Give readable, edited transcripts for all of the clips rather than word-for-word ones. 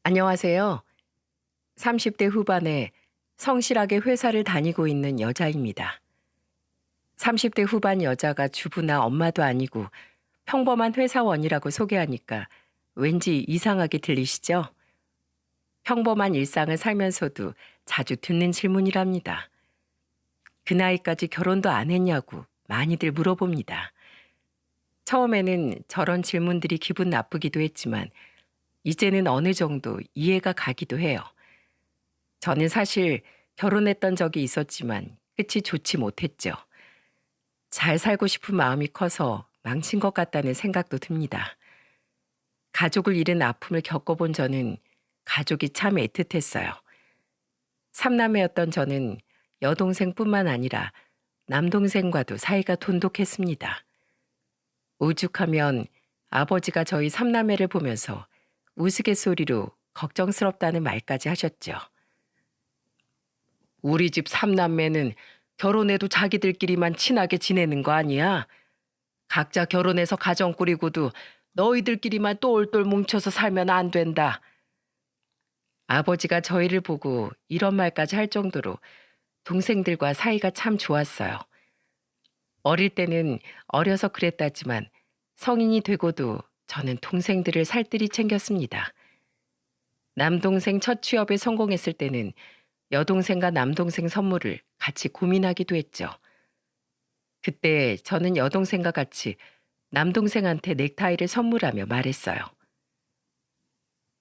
안녕하세요. 30대 후반에 성실하게 회사를 다니고 있는 여자입니다. 30대 후반 여자가 주부나 엄마도 아니고 평범한 회사원이라고 소개하니까 왠지 이상하게 들리시죠? 평범한 일상을 살면서도 자주 듣는 질문이랍니다. 그 나이까지 결혼도 안 했냐고 많이들 물어봅니다. 처음에는 저런 질문들이 기분 나쁘기도 했지만 이제는 어느 정도 이해가 가기도 해요. 저는 사실 결혼했던 적이 있었지만 끝이 좋지 못했죠. 잘 살고 싶은 마음이 커서 망친 것 같다는 생각도 듭니다. 가족을 잃은 아픔을 겪어본 저는 가족이 참 애틋했어요. 삼남매였던 저는 여동생뿐만 아니라 남동생과도 사이가 돈독했습니다. 오죽하면 아버지가 저희 삼남매를 보면서 우스갯소리로 걱정스럽다는 말까지 하셨죠. 우리 집 삼남매는 결혼해도 자기들끼리만 친하게 지내는 거 아니야? 각자 결혼해서 가정 꾸리고도 너희들끼리만 똘똘 뭉쳐서 살면 안 된다. 아버지가 저희를 보고 이런 말까지 할 정도로 동생들과 사이가 참 좋았어요. 어릴 때는 어려서 그랬다지만 성인이 되고도 저는 동생들을 살뜰히 챙겼습니다. 남동생 첫 취업에 성공했을 때는 여동생과 남동생 선물을 같이 고민하기도 했죠. 그때 저는 여동생과 같이 남동생한테 넥타이를 선물하며 말했어요.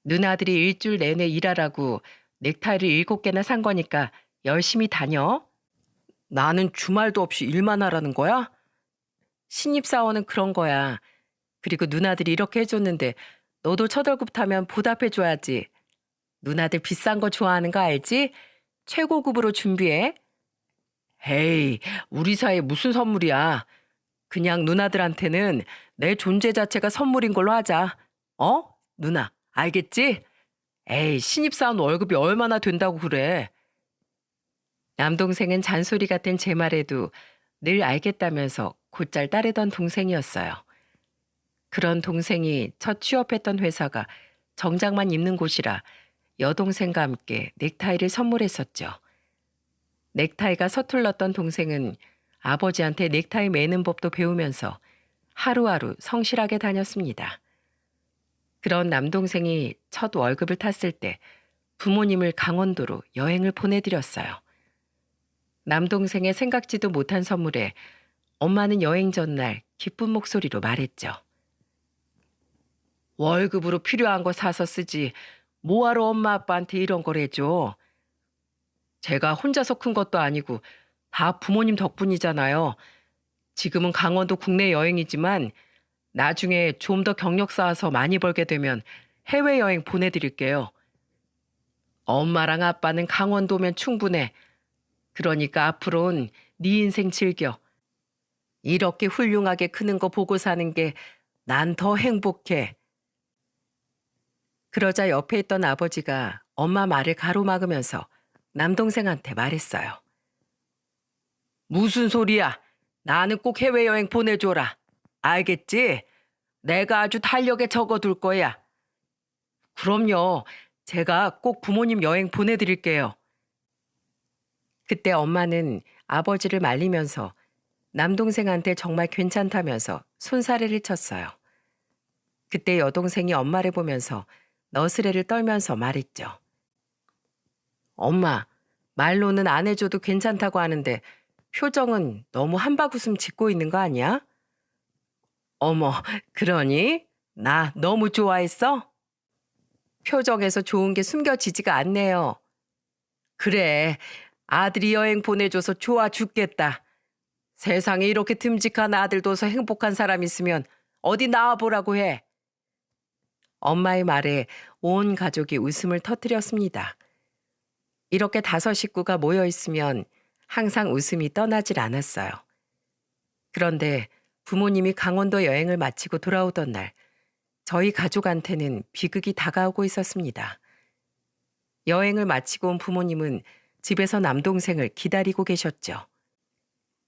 누나들이 일주일 내내 일하라고 넥타이를 7개나 산 거니까 열심히 다녀. 나는 주말도 없이 일만 하라는 거야? 신입사원은 그런 거야. 그리고 누나들이 이렇게 해줬는데 너도 첫 월급 타면 보답해줘야지. 누나들 비싼 거 좋아하는 거 알지? 최고급으로 준비해. 에이, 우리 사이에 무슨 선물이야. 그냥 누나들한테는 내 존재 자체가 선물인 걸로 하자. 어? 누나, 알겠지? 에이, 신입사원 월급이 얼마나 된다고 그래. 남동생은 잔소리 같은 제 말에도 늘 알겠다면서 곧잘 따르던 동생이었어요. 그런 동생이 첫 취업했던 회사가 정장만 입는 곳이라 여동생과 함께 넥타이를 선물했었죠. 넥타이가 서툴렀던 동생은 아버지한테 넥타이 매는 법도 배우면서 하루하루 성실하게 다녔습니다. 그런 남동생이 첫 월급을 탔을 때 부모님을 강원도로 여행을 보내드렸어요. 남동생의 생각지도 못한 선물에 엄마는 여행 전날 기쁜 목소리로 말했죠. 월급으로 필요한 거 사서 쓰지 뭐하러 엄마 아빠한테 이런 걸 해줘. 제가 혼자서 큰 것도 아니고 다 부모님 덕분이잖아요. 지금은 강원도 국내 여행이지만 나중에 좀 더 경력 쌓아서 많이 벌게 되면 해외여행 보내드릴게요. 엄마랑 아빠는 강원도면 충분해. 그러니까 앞으로는 네 인생 즐겨. 이렇게 훌륭하게 크는 거 보고 사는 게 난 더 행복해. 그러자 옆에 있던 아버지가 엄마 말을 가로막으면서 남동생한테 말했어요. 무슨 소리야? 나는 꼭 해외여행 보내줘라. 알겠지? 내가 아주 달력에 적어둘 거야. 그럼요. 제가 꼭 부모님 여행 보내드릴게요. 그때 엄마는 아버지를 말리면서 남동생한테 정말 괜찮다면서 손사래를 쳤어요. 그때 여동생이 엄마를 보면서 너스레를 떨면서 말했죠. 엄마, 말로는 안 해줘도 괜찮다고 하는데 표정은 너무 한바구음 짓고 있는 거 아니야? 어머, 그러니? 나 너무 좋아했어? 표정에서 좋은 게 숨겨지지가 않네요. 그래, 아들이 여행 보내줘서 좋아 죽겠다. 세상에 이렇게 듬직한 아들 둬서 행복한 사람 있으면 어디 나와보라고 해. 엄마의 말에 온 가족이 웃음을 터뜨렸습니다. 이렇게 5식구가 모여 있으면 항상 웃음이 떠나질 않았어요. 그런데 부모님이 강원도 여행을 마치고 돌아오던 날, 저희 가족한테는 비극이 다가오고 있었습니다. 여행을 마치고 온 부모님은 집에서 남동생을 기다리고 계셨죠.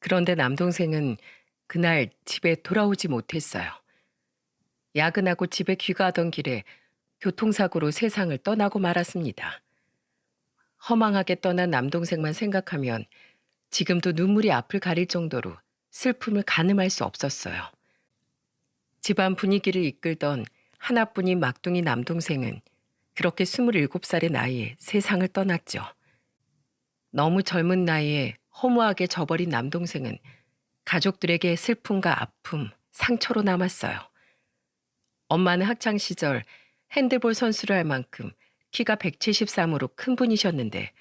그런데 남동생은 그날 집에 돌아오지 못했어요. 야근하고 집에 귀가하던 길에 교통사고로 세상을 떠나고 말았습니다. 허망하게 떠난 남동생만 생각하면 지금도 눈물이 앞을 가릴 정도로 슬픔을 가늠할 수 없었어요. 집안 분위기를 이끌던 하나뿐인 막둥이 남동생은 그렇게 27살의 나이에 세상을 떠났죠. 너무 젊은 나이에 허무하게 져버린 남동생은 가족들에게 슬픔과 아픔, 상처로 남았어요. 엄마는 학창시절 핸드볼 선수를 할 만큼 키가 173으로 큰 분이셨는데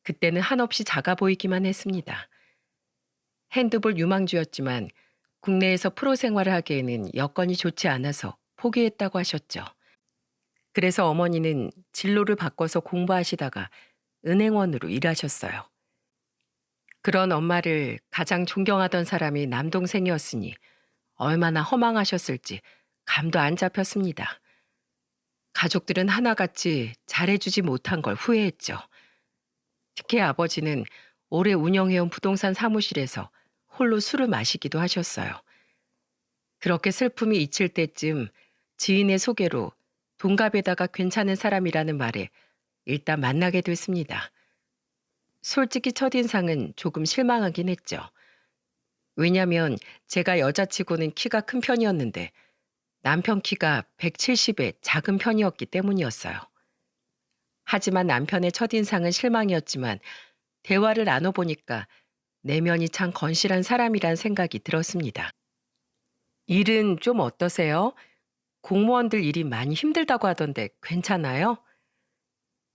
그때는 한없이 작아 보이기만 했습니다. 핸드볼 유망주였지만 국내에서 프로 생활을 하기에는 여건이 좋지 않아서 포기했다고 하셨죠. 그래서 어머니는 진로를 바꿔서 공부하시다가 은행원으로 일하셨어요. 그런 엄마를 가장 존경하던 사람이 남동생이었으니 얼마나 허망하셨을지 감도 안 잡혔습니다. 가족들은 하나같이 잘해주지 못한 걸 후회했죠. 특히 아버지는 오래 운영해온 부동산 사무실에서 홀로 술을 마시기도 하셨어요. 그렇게 슬픔이 잊힐 때쯤 지인의 소개로 동갑에다가 괜찮은 사람이라는 말에 일단 만나게 됐습니다. 솔직히 첫인상은 조금 실망하긴 했죠. 왜냐면 제가 여자치고는 키가 큰 편이었는데 남편 키가 170에 작은 편이었기 때문이었어요. 하지만 남편의 첫인상은 실망이었지만 대화를 나눠보니까 내면이 참 건실한 사람이란 생각이 들었습니다. 일은 좀 어떠세요? 공무원들 일이 많이 힘들다고 하던데 괜찮아요?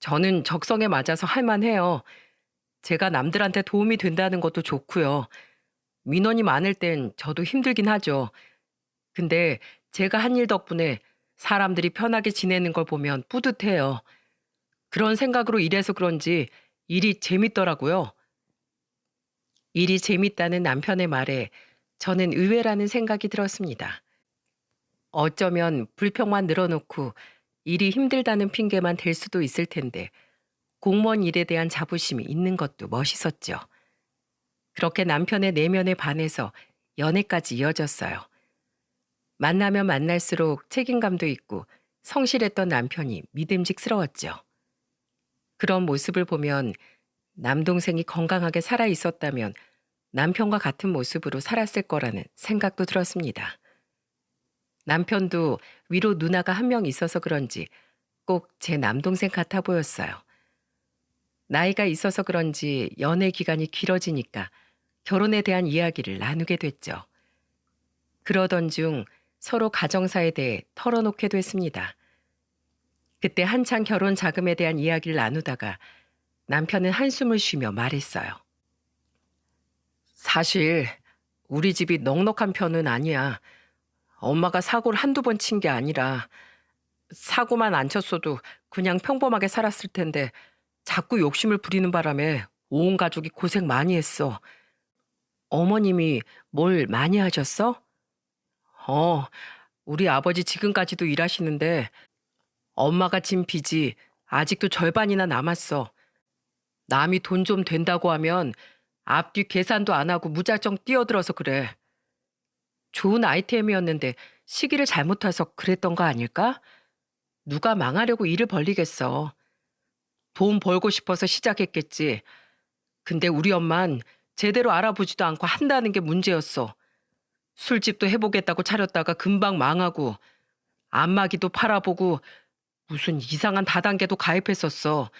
저는 적성에 맞아서 할만해요. 제가 남들한테 도움이 된다는 것도 좋고요. 민원이 많을 땐 저도 힘들긴 하죠. 근데 제가 한 일 덕분에 사람들이 편하게 지내는 걸 보면 뿌듯해요. 그런 생각으로 일해서 그런지 일이 재밌더라고요. 일이 재밌다는 남편의 말에 저는 의외라는 생각이 들었습니다. 어쩌면 불평만 늘어놓고 일이 힘들다는 핑계만 댈 수도 있을 텐데 공무원 일에 대한 자부심이 있는 것도 멋있었죠. 그렇게 남편의 내면에 반해서 연애까지 이어졌어요. 만나면 만날수록 책임감도 있고 성실했던 남편이 믿음직스러웠죠. 그런 모습을 보면 남동생이 건강하게 살아 있었다면 남편과 같은 모습으로 살았을 거라는 생각도 들었습니다. 남편도 위로 누나가 한 명 있어서 그런지 꼭 제 남동생 같아 보였어요. 나이가 있어서 그런지 연애 기간이 길어지니까 결혼에 대한 이야기를 나누게 됐죠. 그러던 중 서로 가정사에 대해 털어놓게 됐습니다. 그때 한창 결혼 자금에 대한 이야기를 나누다가 남편은 한숨을 쉬며 말했어요. 사실 우리 집이 넉넉한 편은 아니야. 엄마가 사고를 한두 번 친 게 아니라 사고만 안 쳤어도 그냥 평범하게 살았을 텐데 자꾸 욕심을 부리는 바람에 온 가족이 고생 많이 했어. 어머님이 뭘 많이 하셨어? 우리 아버지 지금까지도 일하시는데 엄마가 진 빚이 아직도 절반이나 남았어. 남이 돈 좀 된다고 하면 앞뒤 계산도 안 하고 무작정 뛰어들어서 그래. 좋은 아이템이었는데 시기를 잘못 타서 그랬던 거 아닐까? 누가 망하려고 일을 벌리겠어. 돈 벌고 싶어서 시작했겠지. 근데 우리 엄만 제대로 알아보지도 않고 한다는 게 문제였어. 술집도 해보겠다고 차렸다가 금방 망하고 안마기도 팔아보고 무슨 이상한 다단계도 가입했었어.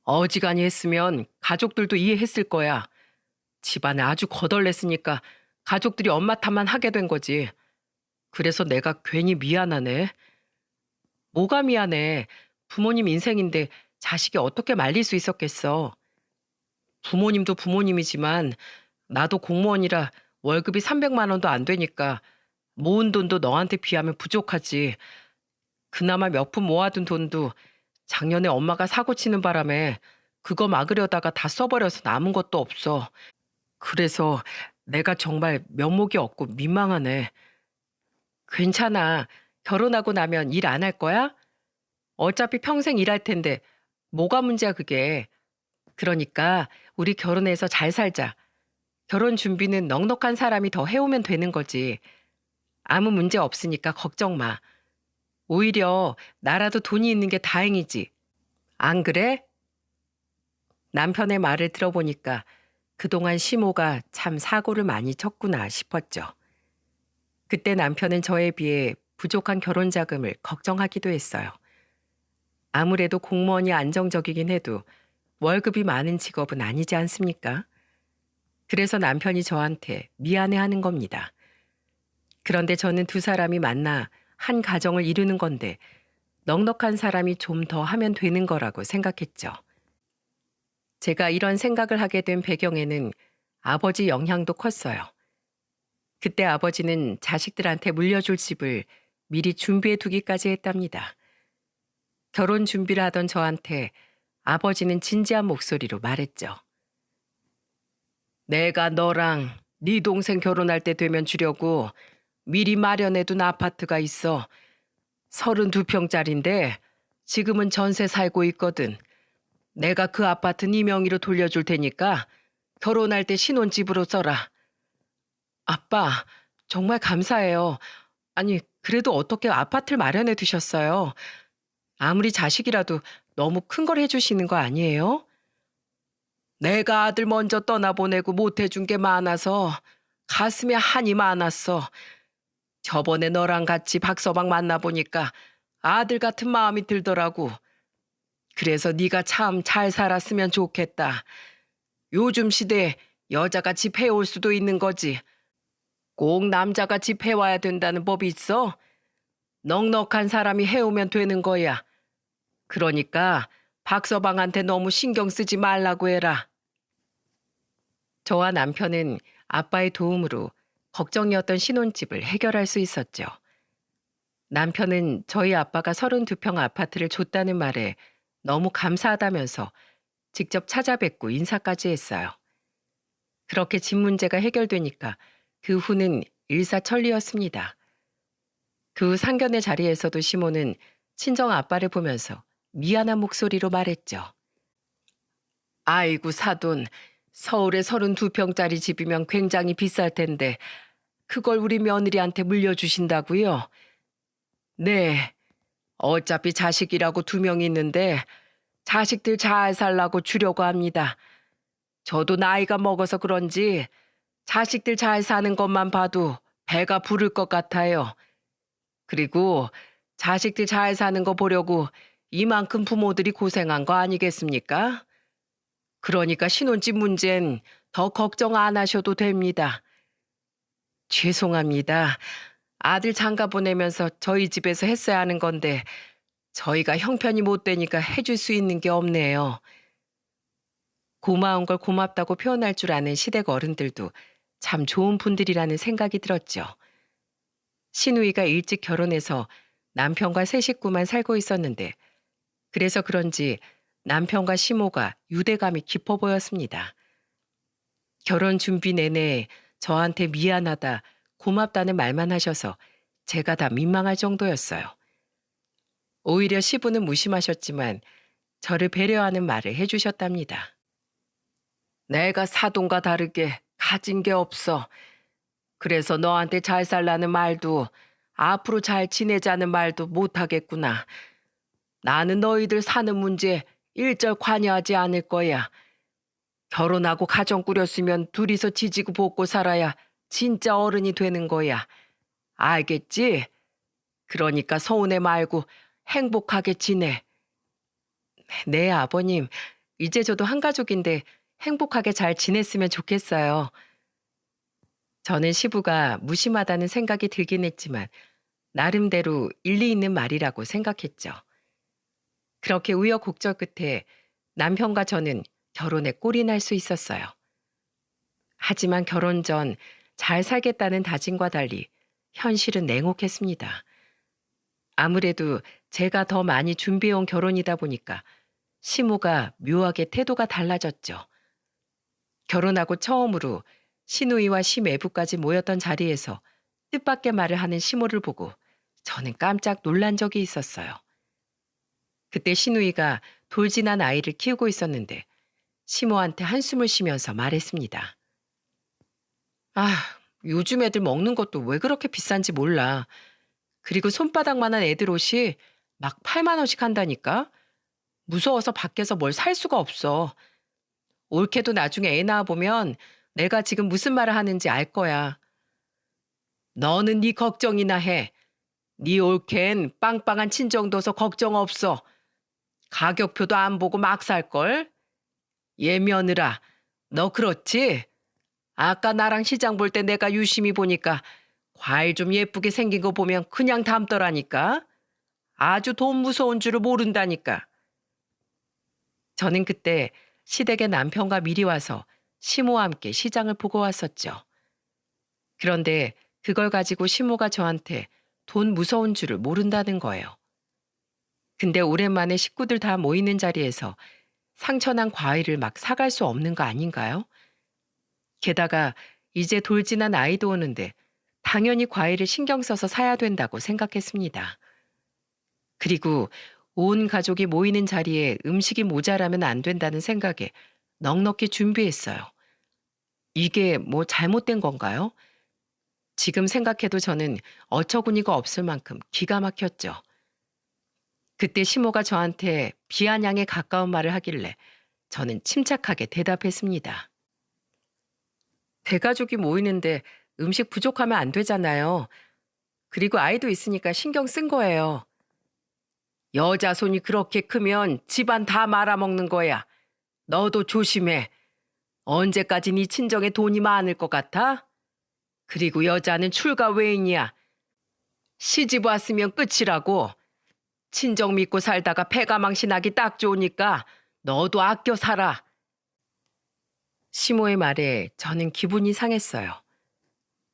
어지간히 했으면 가족들도 이해했을 거야. 집안에 아주 거덜냈으니까 가족들이 엄마 탓만 하게 된 거지. 그래서 내가 괜히 미안하네. 뭐가 미안해. 부모님 인생인데 자식이 어떻게 말릴 수 있었겠어. 부모님도 부모님이지만 나도 공무원이라 월급이 300만 원도 안 되니까 모은 돈도 너한테 비하면 부족하지. 그나마 몇 푼 모아둔 돈도 작년에 엄마가 사고 치는 바람에 그거 막으려다가 다 써버려서 남은 것도 없어. 그래서 내가 정말 면목이 없고 민망하네. 괜찮아. 결혼하고 나면 일 안 할 거야? 어차피 평생 일할 텐데 뭐가 문제야 그게. 그러니까 우리 결혼해서 잘 살자. 결혼 준비는 넉넉한 사람이 더 해오면 되는 거지. 아무 문제 없으니까 걱정 마. 오히려 나라도 돈이 있는 게 다행이지. 안 그래? 남편의 말을 들어보니까 그동안 시모가 참 사고를 많이 쳤구나 싶었죠. 그때 남편은 저에 비해 부족한 결혼 자금을 걱정하기도 했어요. 아무래도 공무원이 안정적이긴 해도 월급이 많은 직업은 아니지 않습니까? 그래서 남편이 저한테 미안해하는 겁니다. 그런데 저는 두 사람이 만나 한 가정을 이루는 건데 넉넉한 사람이 좀 더 하면 되는 거라고 생각했죠. 제가 이런 생각을 하게 된 배경에는 아버지 영향도 컸어요. 그때 아버지는 자식들한테 물려줄 집을 미리 준비해 두기까지 했답니다. 결혼 준비를 하던 저한테 아버지는 진지한 목소리로 말했죠. 내가 너랑 네 동생 결혼할 때 되면 주려고 미리 마련해둔 아파트가 있어. 32평짜리인데 지금은 전세 살고 있거든. 내가 그 아파트 네 명의로 돌려줄 테니까 결혼할 때 신혼집으로 써라. 아빠, 정말 감사해요. 아니, 그래도 어떻게 아파트를 마련해 두셨어요? 아무리 자식이라도 너무 큰 걸 해주시는 거 아니에요? 내가 아들 먼저 떠나보내고 못해준 게 많아서 가슴에 한이 많았어. 저번에 너랑 같이 박서방 만나보니까 아들 같은 마음이 들더라고. 그래서 네가 참 잘 살았으면 좋겠다. 요즘 시대에 여자가 집 해올 수도 있는 거지. 꼭 남자가 집 해와야 된다는 법이 있어? 넉넉한 사람이 해오면 되는 거야. 그러니까 박서방한테 너무 신경 쓰지 말라고 해라. 저와 남편은 아빠의 도움으로 걱정이었던 신혼집을 해결할 수 있었죠. 남편은 저희 아빠가 32평 아파트를 줬다는 말에 너무 감사하다면서 직접 찾아뵙고 인사까지 했어요. 그렇게 집 문제가 해결되니까 그 후는 일사천리였습니다. 그 후 상견례 자리에서도 시모는 친정 아빠를 보면서 미안한 목소리로 말했죠. 아이고 사돈, 서울에 32평짜리 집이면 굉장히 비쌀 텐데 그걸 우리 며느리한테 물려주신다고요? 네, 어차피 자식이라고 두 명 있는데 자식들 잘 살라고 주려고 합니다. 저도 나이가 먹어서 그런지 자식들 잘 사는 것만 봐도 배가 부를 것 같아요. 그리고 자식들 잘 사는 거 보려고 이만큼 부모들이 고생한 거 아니겠습니까? 그러니까 신혼집 문제는 더 걱정 안 하셔도 됩니다. 죄송합니다. 아들 장가 보내면서 저희 집에서 했어야 하는 건데 저희가 형편이 못 되니까 해줄 수 있는 게 없네요. 고마운 걸 고맙다고 표현할 줄 아는 시댁 어른들도 참 좋은 분들이라는 생각이 들었죠. 신우이가 일찍 결혼해서 남편과 세 식구만 살고 있었는데 그래서 그런지 남편과 시모가 유대감이 깊어 보였습니다. 결혼 준비 내내 저한테 미안하다, 고맙다는 말만 하셔서 제가 다 민망할 정도였어요. 오히려 시부는 무심하셨지만 저를 배려하는 말을 해주셨답니다. 내가 사돈과 다르게 가진 게 없어. 그래서 너한테 잘 살라는 말도 앞으로 잘 지내자는 말도 못하겠구나. 나는 너희들 사는 문제 일절 관여하지 않을 거야. 결혼하고 가정 꾸렸으면 둘이서 지지고 볶고 살아야 진짜 어른이 되는 거야. 알겠지? 그러니까 서운해 말고 행복하게 지내. 네, 아버님. 이제 저도 한 가족인데 행복하게 잘 지냈으면 좋겠어요. 저는 시부가 무심하다는 생각이 들긴 했지만 나름대로 일리 있는 말이라고 생각했죠. 그렇게 우여곡절 끝에 남편과 저는 결혼에 꼴이 날 수 있었어요. 하지만 결혼 전 잘 살겠다는 다짐과 달리 현실은 냉혹했습니다. 아무래도 제가 더 많이 준비해온 결혼이다 보니까 시모가 묘하게 태도가 달라졌죠. 결혼하고 처음으로 시누이와 시매부까지 모였던 자리에서 뜻밖의 말을 하는 시모를 보고 저는 깜짝 놀란 적이 있었어요. 그때 시누이가 돌진한 아이를 키우고 있었는데 시모한테 한숨을 쉬면서 말했습니다. 아, 요즘 애들 먹는 것도 왜 그렇게 비싼지 몰라. 그리고 손바닥만한 애들 옷이 막 8만 원씩 한다니까? 무서워서 밖에서 뭘 살 수가 없어. 올케도 나중에 애 낳아보면 내가 지금 무슨 말을 하는지 알 거야. 너는 네 걱정이나 해. 네 올케는 빵빵한 친정 둬서 걱정 없어. 가격표도 안 보고 막 살걸? 얘 며느라, 너 그렇지? 아까 나랑 시장 볼 때 내가 유심히 보니까 과일 좀 예쁘게 생긴 거 보면 그냥 담더라니까. 아주 돈 무서운 줄을 모른다니까. 저는 그때 시댁의 남편과 미리 와서 시모와 함께 시장을 보고 왔었죠. 그런데 그걸 가지고 시모가 저한테 돈 무서운 줄을 모른다는 거예요. 근데 오랜만에 식구들 다 모이는 자리에서 상처난 과일을 막 사갈 수 없는 거 아닌가요? 게다가 이제 돌 지난 아이도 오는데 당연히 과일을 신경 써서 사야 된다고 생각했습니다. 그리고 온 가족이 모이는 자리에 음식이 모자라면 안 된다는 생각에 넉넉히 준비했어요. 이게 뭐 잘못된 건가요? 지금 생각해도 저는 어처구니가 없을 만큼 기가 막혔죠. 그때 시모가 저한테 비아냥에 가까운 말을 하길래 저는 침착하게 대답했습니다. 대가족이 모이는데 음식 부족하면 안 되잖아요. 그리고 아이도 있으니까 신경 쓴 거예요. 여자 손이 그렇게 크면 집안 다 말아먹는 거야. 너도 조심해. 언제까지 네 친정에 돈이 많을 것 같아? 그리고 여자는 출가 외인이야. 시집 왔으면 끝이라고. 친정 믿고 살다가 패가 망신하기 딱 좋으니까 너도 아껴 살아. 시모의 말에 저는 기분이 상했어요.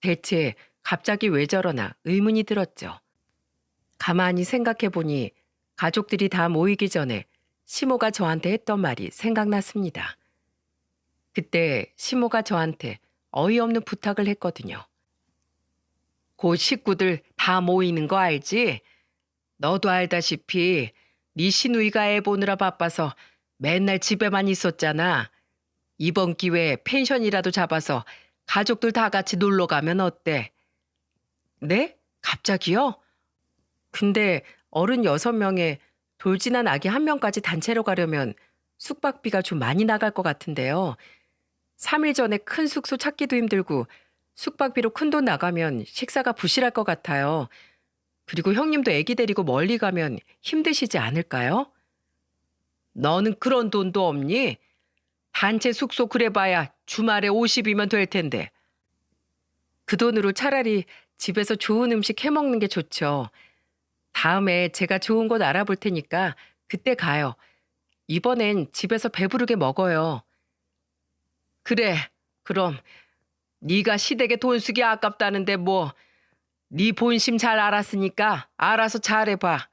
대체 갑자기 왜 저러나 의문이 들었죠. 가만히 생각해보니 가족들이 다 모이기 전에 시모가 저한테 했던 말이 생각났습니다. 그때 시모가 저한테 어이없는 부탁을 했거든요. 곧 식구들 다 모이는 거 알지? 너도 알다시피 네 시누이가 애 보느라 바빠서 맨날 집에만 있었잖아. 이번 기회에 펜션이라도 잡아서 가족들 다 같이 놀러 가면 어때? 네? 갑자기요? 근데 어른 6명에 돌진한 아기 1명까지 단체로 가려면 숙박비가 좀 많이 나갈 것 같은데요. 3일 전에 큰 숙소 찾기도 힘들고 숙박비로 큰돈 나가면 식사가 부실할 것 같아요. 그리고 형님도 애기 데리고 멀리 가면 힘드시지 않을까요? 너는 그런 돈도 없니? 단체 숙소 그래봐야 주말에 50이면 될 텐데. 그 돈으로 차라리 집에서 좋은 음식 해먹는 게 좋죠. 다음에 제가 좋은 곳 알아볼 테니까 그때 가요. 이번엔 집에서 배부르게 먹어요. 그래, 그럼 네가 시댁에 돈 쓰기 아깝다는데 뭐 네 본심 잘 알았으니까 알아서 잘해봐.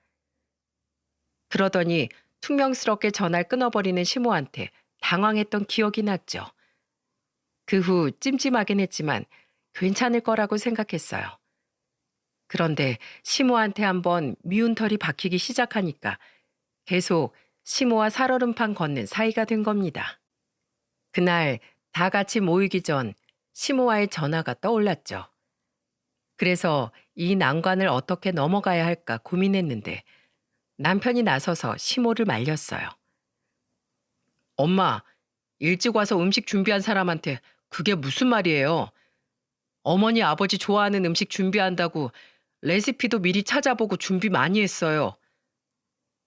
그러더니 퉁명스럽게 전화를 끊어버리는 시모한테 당황했던 기억이 났죠. 그 후 찜찜하긴 했지만 괜찮을 거라고 생각했어요. 그런데 시모한테 한번 미운 털이 박히기 시작하니까 계속 시모와 살얼음판 걷는 사이가 된 겁니다. 그날 다 같이 모이기 전 시모와의 전화가 떠올랐죠. 그래서 이 난관을 어떻게 넘어가야 할까 고민했는데 남편이 나서서 시모를 말렸어요. 엄마, 일찍 와서 음식 준비한 사람한테 그게 무슨 말이에요? 어머니 아버지 좋아하는 음식 준비한다고 레시피도 미리 찾아보고 준비 많이 했어요.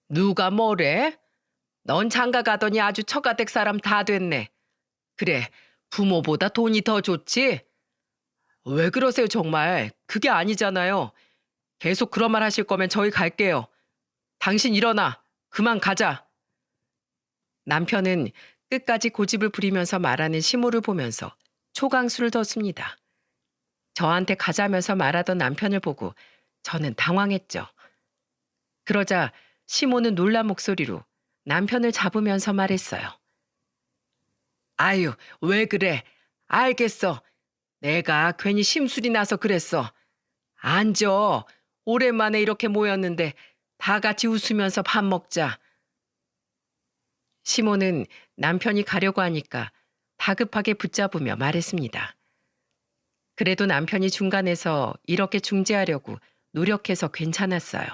누가 뭐래? 넌 장가 가더니 아주 처가댁 사람 다 됐네. 그래, 부모보다 돈이 더 좋지? 왜 그러세요 정말? 그게 아니잖아요. 계속 그런 말 하실 거면 저희 갈게요. 당신 일어나. 그만 가자. 남편은 끝까지 고집을 부리면서 말하는 시모를 보면서 초강수를 뒀습니다. 저한테 가자면서 말하던 남편을 보고 저는 당황했죠. 그러자 시모는 놀란 목소리로 남편을 잡으면서 말했어요. 아유, 왜 그래? 알겠어. 내가 괜히 심술이 나서 그랬어. 앉아. 오랜만에 이렇게 모였는데 다 같이 웃으면서 밥 먹자. 시모는 남편이 가려고 하니까 다급하게 붙잡으며 말했습니다. 그래도 남편이 중간에서 이렇게 중재하려고 노력해서 괜찮았어요.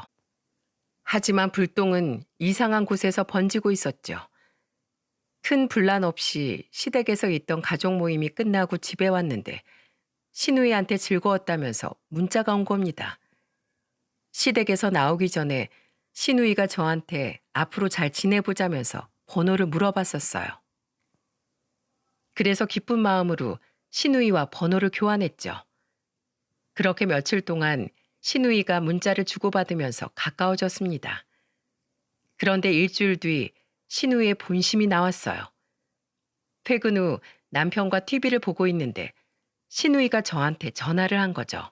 하지만 불똥은 이상한 곳에서 번지고 있었죠. 큰 분란 없이 시댁에서 있던 가족 모임이 끝나고 집에 왔는데 신우이한테 즐거웠다면서 문자가 온 겁니다. 시댁에서 나오기 전에 신우이가 저한테 앞으로 잘 지내보자면서 번호를 물어봤었어요. 그래서 기쁜 마음으로 신우이와 번호를 교환했죠. 그렇게 며칠 동안 신우이가 문자를 주고받으면서 가까워졌습니다. 그런데 일주일 뒤 신우이의 본심이 나왔어요. 퇴근 후 남편과 TV를 보고 있는데 신우이가 저한테 전화를 한 거죠.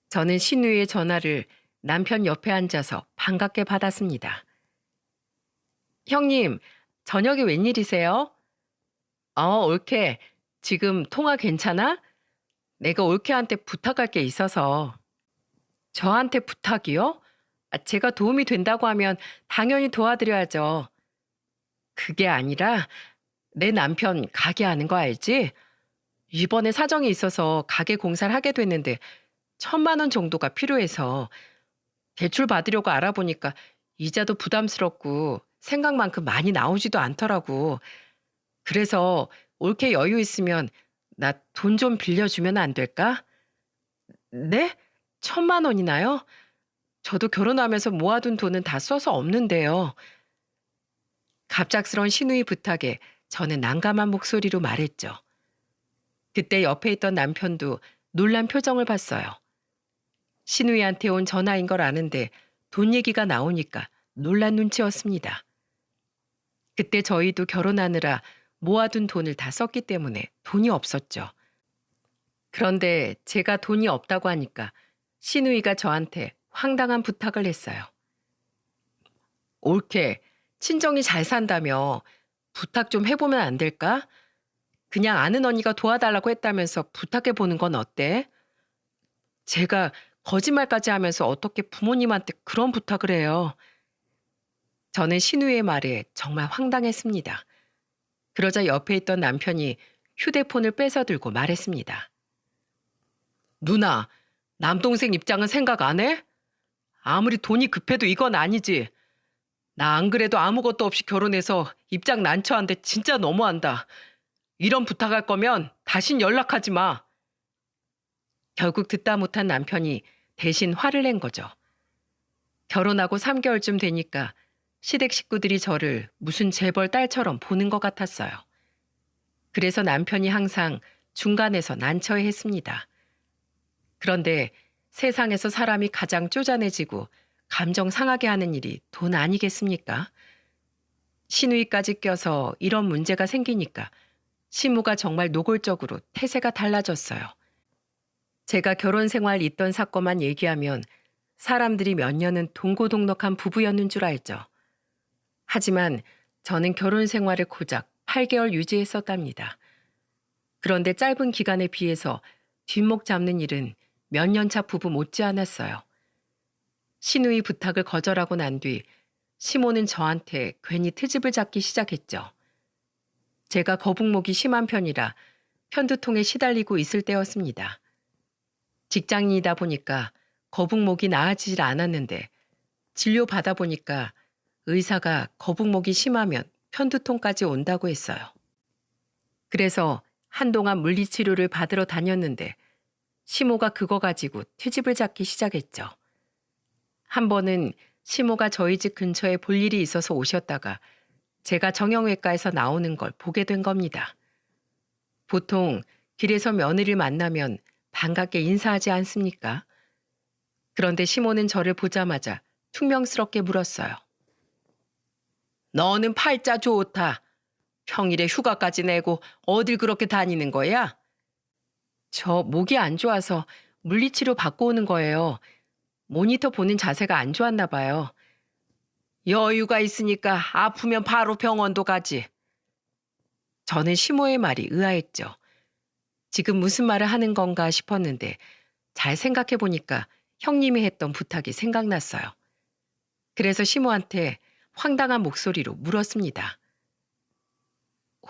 저는 신우이의 전화를 남편 옆에 앉아서 반갑게 받았습니다. 형님, 저녁에 웬일이세요? 올케. 지금 통화 괜찮아? 내가 올케한테 부탁할 게 있어서. 저한테 부탁이요? 제가 도움이 된다고 하면 당연히 도와드려야죠. 그게 아니라 내 남편 가게 하는 거 알지? 이번에 사정이 있어서 가게 공사를 하게 됐는데 1,000만 원 정도가 필요해서 대출 받으려고 알아보니까 이자도 부담스럽고 생각만큼 많이 나오지도 않더라고. 그래서 올케 여유 있으면 나 돈 좀 빌려주면 안 될까? 네? 1,000만 원이나요? 저도 결혼하면서 모아둔 돈은 다 써서 없는데요. 갑작스런 신우이 부탁에 저는 난감한 목소리로 말했죠. 그때 옆에 있던 남편도 놀란 표정을 봤어요. 신우이한테 온 전화인 걸 아는데 돈 얘기가 나오니까 놀란 눈치였습니다. 그때 저희도 결혼하느라 모아둔 돈을 다 썼기 때문에 돈이 없었죠. 그런데 제가 돈이 없다고 하니까 신우이가 저한테 황당한 부탁을 했어요. 올케, 친정이 잘 산다며 부탁 좀 해보면 안 될까? 그냥 아는 언니가 도와달라고 했다면서 부탁해 보는 건 어때? 제가 거짓말까지 하면서 어떻게 부모님한테 그런 부탁을 해요? 저는 신우의 말에 정말 황당했습니다. 그러자 옆에 있던 남편이 휴대폰을 뺏어 들고 말했습니다. 누나, 남동생 입장은 생각 안 해? 아무리 돈이 급해도 이건 아니지. 나 안 그래도 아무것도 없이 결혼해서 입장 난처한데 진짜 너무한다. 이런 부탁할 거면 다신 연락하지 마. 결국 듣다 못한 남편이 대신 화를 낸 거죠. 결혼하고 3개월쯤 되니까 시댁 식구들이 저를 무슨 재벌 딸처럼 보는 것 같았어요. 그래서 남편이 항상 중간에서 난처해 했습니다. 그런데 세상에서 사람이 가장 쪼잔해지고 감정 상하게 하는 일이 돈 아니겠습니까? 신우이까지 껴서 이런 문제가 생기니까 시무가 정말 노골적으로 태세가 달라졌어요. 제가 결혼 생활 있던 사건만 얘기하면 사람들이 몇 년은 동고동락한 부부였는 줄 알죠. 하지만 저는 결혼 생활을 고작 8개월 유지했었답니다. 그런데 짧은 기간에 비해서 뒷목 잡는 일은 몇 년 차 부부 못지 않았어요. 신우이 부탁을 거절하고 난 뒤 시모는 저한테 괜히 트집을 잡기 시작했죠. 제가 거북목이 심한 편이라 편두통에 시달리고 있을 때였습니다. 직장인이다 보니까 거북목이 나아지질 않았는데 진료 받아보니까 의사가 거북목이 심하면 편두통까지 온다고 했어요. 그래서 한동안 물리치료를 받으러 다녔는데 시모가 그거 가지고 트집을 잡기 시작했죠. 한 번은 시모가 저희 집 근처에 볼 일이 있어서 오셨다가 제가 정형외과에서 나오는 걸 보게 된 겁니다. 보통 길에서 며느리를 만나면 반갑게 인사하지 않습니까? 그런데 시모는 저를 보자마자 퉁명스럽게 물었어요. 너는 팔자 좋다. 평일에 휴가까지 내고 어딜 그렇게 다니는 거야? 저 목이 안 좋아서 물리치료 받고 오는 거예요. 모니터 보는 자세가 안 좋았나 봐요. 여유가 있으니까 아프면 바로 병원도 가지. 저는 시모의 말이 의아했죠. 지금 무슨 말을 하는 건가 싶었는데 잘 생각해 보니까 형님이 했던 부탁이 생각났어요. 그래서 시모한테 황당한 목소리로 물었습니다.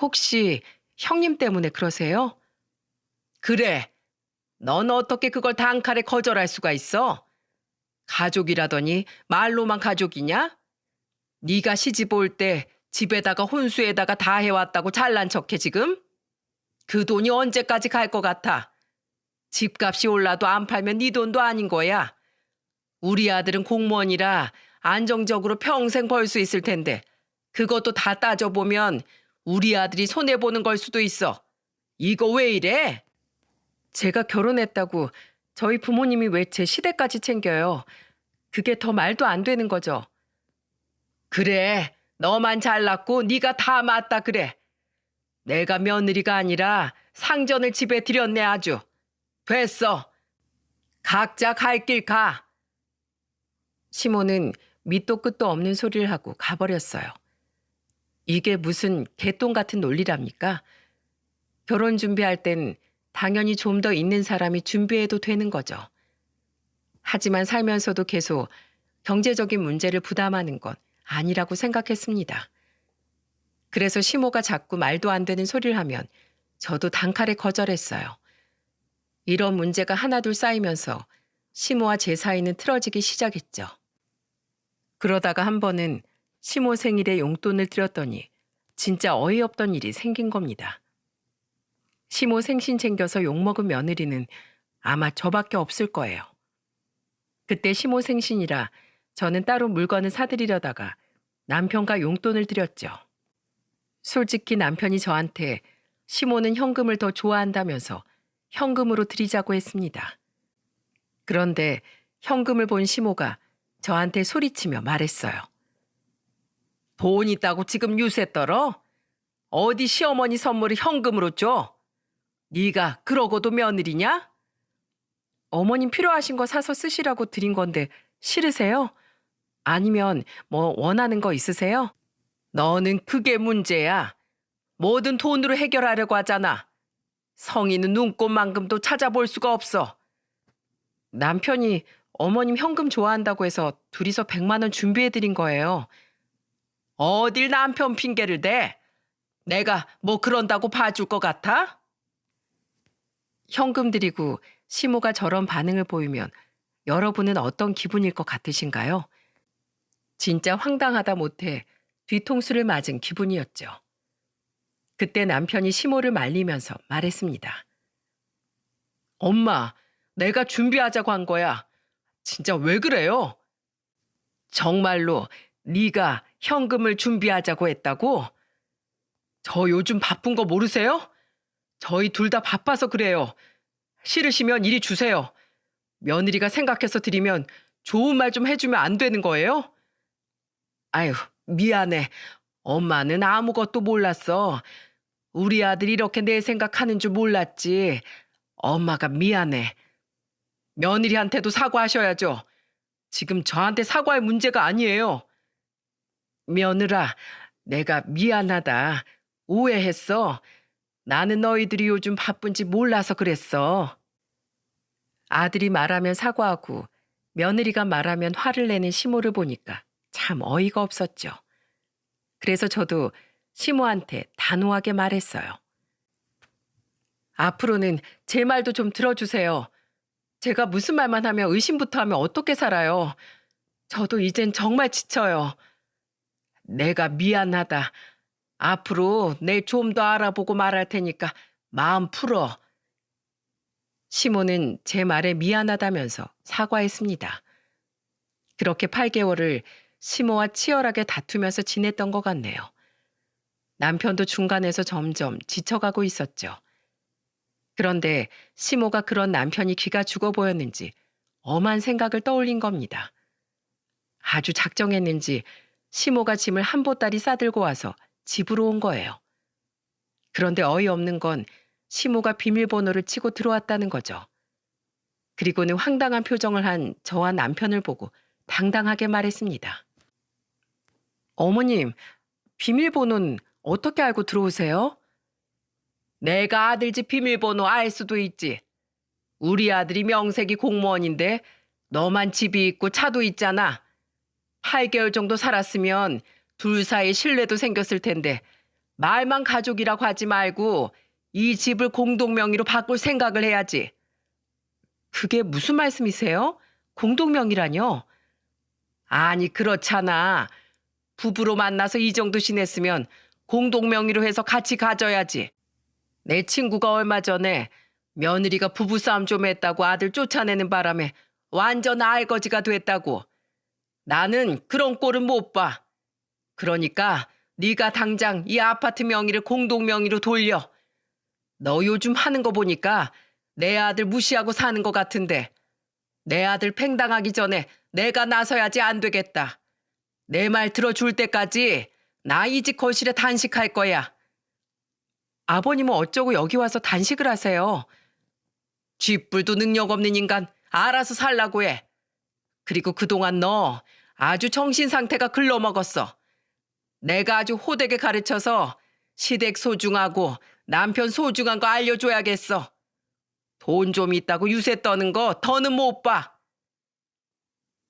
혹시 형님 때문에 그러세요? 그래. 넌 어떻게 그걸 단칼에 거절할 수가 있어? 가족이라더니 말로만 가족이냐? 네가 시집 올 때 집에다가 혼수에다가 다 해왔다고 잘난 척해 지금? 그 돈이 언제까지 갈 것 같아? 집값이 올라도 안 팔면 네 돈도 아닌 거야. 우리 아들은 공무원이라 안정적으로 평생 벌 수 있을 텐데 그것도 다 따져보면 우리 아들이 손해보는 걸 수도 있어. 이거 왜 이래? 제가 결혼했다고 저희 부모님이 왜 제 시댁까지 챙겨요? 그게 더 말도 안 되는 거죠. 그래, 너만 잘났고 네가 다 맞다 그래. 내가 며느리가 아니라 상전을 집에 들였네 아주. 됐어. 각자 갈 길 가. 시모는 밑도 끝도 없는 소리를 하고 가버렸어요. 이게 무슨 개똥 같은 논리랍니까? 결혼 준비할 땐 당연히 좀 더 있는 사람이 준비해도 되는 거죠. 하지만 살면서도 계속 경제적인 문제를 부담하는 건 아니라고 생각했습니다. 그래서 시모가 자꾸 말도 안 되는 소리를 하면 저도 단칼에 거절했어요. 이런 문제가 하나둘 쌓이면서 시모와 제 사이는 틀어지기 시작했죠. 그러다가 한 번은 시모 생일에 용돈을 드렸더니 진짜 어이없던 일이 생긴 겁니다. 시모 생신 챙겨서 욕먹은 며느리는 아마 저밖에 없을 거예요. 그때 시모 생신이라 저는 따로 물건을 사드리려다가 남편과 용돈을 드렸죠. 솔직히 남편이 저한테 시모는 현금을 더 좋아한다면서 현금으로 드리자고 했습니다. 그런데 현금을 본 시모가 저한테 소리치며 말했어요. 돈 있다고 지금 유세 떨어? 어디 시어머니 선물을 현금으로 줘? 네가 그러고도 며느리냐? 어머님 필요하신 거 사서 쓰시라고 드린 건데 싫으세요? 아니면 뭐 원하는 거 있으세요? 너는 그게 문제야. 뭐든 돈으로 해결하려고 하잖아. 성인은 눈꽃만큼도 찾아볼 수가 없어. 남편이 어머님 현금 좋아한다고 해서 둘이서 100만 원 준비해드린 거예요. 어딜 남편 핑계를 대? 내가 뭐 그런다고 봐줄 것 같아? 현금 드리고 시모가 저런 반응을 보이면 여러분은 어떤 기분일 것 같으신가요? 진짜 황당하다 못해 뒤통수를 맞은 기분이었죠. 그때 남편이 시모를 말리면서 말했습니다. 엄마, 내가 준비하자고 한 거야. 진짜 왜 그래요? 정말로 네가 현금을 준비하자고 했다고? 저 요즘 바쁜 거 모르세요? 저희 둘 다 바빠서 그래요. 싫으시면 이리 주세요. 며느리가 생각해서 드리면 좋은 말 좀 해주면 안 되는 거예요? 아유, 미안해. 엄마는 아무것도 몰랐어. 우리 아들이 이렇게 내 생각하는 줄 몰랐지. 엄마가 미안해. 며느리한테도 사과하셔야죠. 지금 저한테 사과할 문제가 아니에요. 며느라, 내가 미안하다. 오해했어. 나는 너희들이 요즘 바쁜지 몰라서 그랬어. 아들이 말하면 사과하고 며느리가 말하면 화를 내는 시모를 보니까 참 어이가 없었죠. 그래서 저도 시모한테 단호하게 말했어요. 앞으로는 제 말도 좀 들어주세요. 제가 무슨 말만 하면 의심부터 하면 어떻게 살아요. 저도 이젠 정말 지쳐요. 내가 미안하다. 앞으로 내 좀 더 알아보고 말할 테니까 마음 풀어. 시모는 제 말에 미안하다면서 사과했습니다. 그렇게 8개월을 시모와 치열하게 다투면서 지냈던 것 같네요. 남편도 중간에서 점점 지쳐가고 있었죠. 그런데 시모가 그런 남편이 기가 죽어 보였는지 엄한 생각을 떠올린 겁니다. 아주 작정했는지 시모가 짐을 한 보따리 싸들고 와서 집으로 온 거예요. 그런데 어이없는 건 시모가 비밀번호를 치고 들어왔다는 거죠. 그리고는 황당한 표정을 한 저와 남편을 보고 당당하게 말했습니다. 어머님, 비밀번호는 어떻게 알고 들어오세요? 내가 아들 집 비밀번호 알 수도 있지. 우리 아들이 명색이 공무원인데 너만 집이 있고 차도 있잖아. 8개월 정도 살았으면 둘 사이 신뢰도 생겼을 텐데 말만 가족이라고 하지 말고 이 집을 공동 명의로 바꿀 생각을 해야지. 그게 무슨 말씀이세요? 공동명의라뇨? 아니, 그렇잖아. 부부로 만나서 이 정도 지냈으면 공동명의로 해서 같이 가져야지. 내 친구가 얼마 전에 며느리가 부부싸움 좀 했다고 아들 쫓아내는 바람에 완전 알거지가 됐다고. 나는 그런 꼴은 못 봐. 그러니까 네가 당장 이 아파트 명의를 공동명의로 돌려. 너 요즘 하는 거 보니까 내 아들 무시하고 사는 것 같은데 내 아들 팽당하기 전에 내가 나서야지 안 되겠다. 내 말 들어줄 때까지 나 이 집 거실에 단식할 거야. 아버님은 어쩌고 여기 와서 단식을 하세요? 쥐뿔도 능력 없는 인간 알아서 살라고 해. 그리고 그동안 너 아주 정신 상태가 글러먹었어. 내가 아주 호되게 가르쳐서 시댁 소중하고 남편 소중한 거 알려줘야겠어. 돈 좀 있다고 유세 떠는 거 더는 못 봐.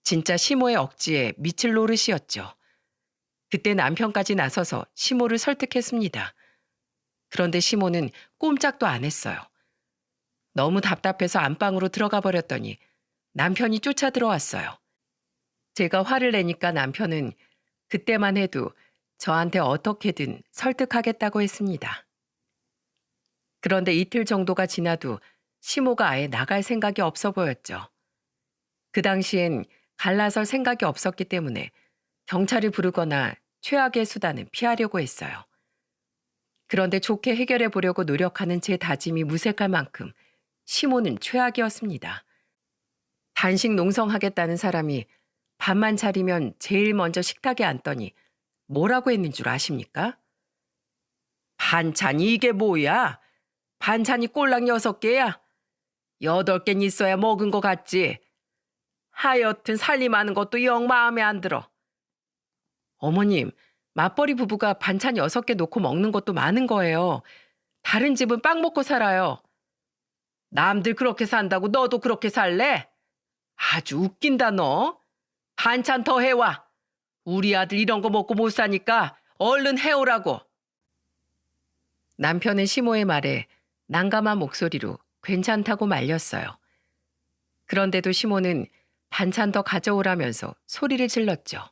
진짜 시모의 억지에 미칠 노릇이었죠. 그때 남편까지 나서서 시모를 설득했습니다. 그런데 시모는 꼼짝도 안 했어요. 너무 답답해서 안방으로 들어가 버렸더니 남편이 쫓아 들어왔어요. 제가 화를 내니까 남편은 그때만 해도 저한테 어떻게든 설득하겠다고 했습니다. 그런데 이틀 정도가 지나도 시모가 아예 나갈 생각이 없어 보였죠. 그 당시엔 갈라설 생각이 없었기 때문에 경찰을 부르거나 최악의 수단은 피하려고 했어요. 그런데 좋게 해결해 보려고 노력하는 제 다짐이 무색할 만큼 시모는 최악이었습니다. 단식 농성하겠다는 사람이 밥만 차리면 제일 먼저 식탁에 앉더니 뭐라고 했는 줄 아십니까? 반찬이 이게 뭐야? 반찬이 꼴랑 6개야? 8개는 있어야 먹은 거 같지. 하여튼 살림하는 것도 영 마음에 안 들어. 어머님, 맞벌이 부부가 반찬 6개 놓고 먹는 것도 많은 거예요. 다른 집은 빵 먹고 살아요. 남들 그렇게 산다고 너도 그렇게 살래? 아주 웃긴다 너. 반찬 더 해와. 우리 아들 이런 거 먹고 못 사니까 얼른 해오라고. 남편은 시모의 말에 난감한 목소리로 괜찮다고 말렸어요. 그런데도 시모는 반찬 더 가져오라면서 소리를 질렀죠.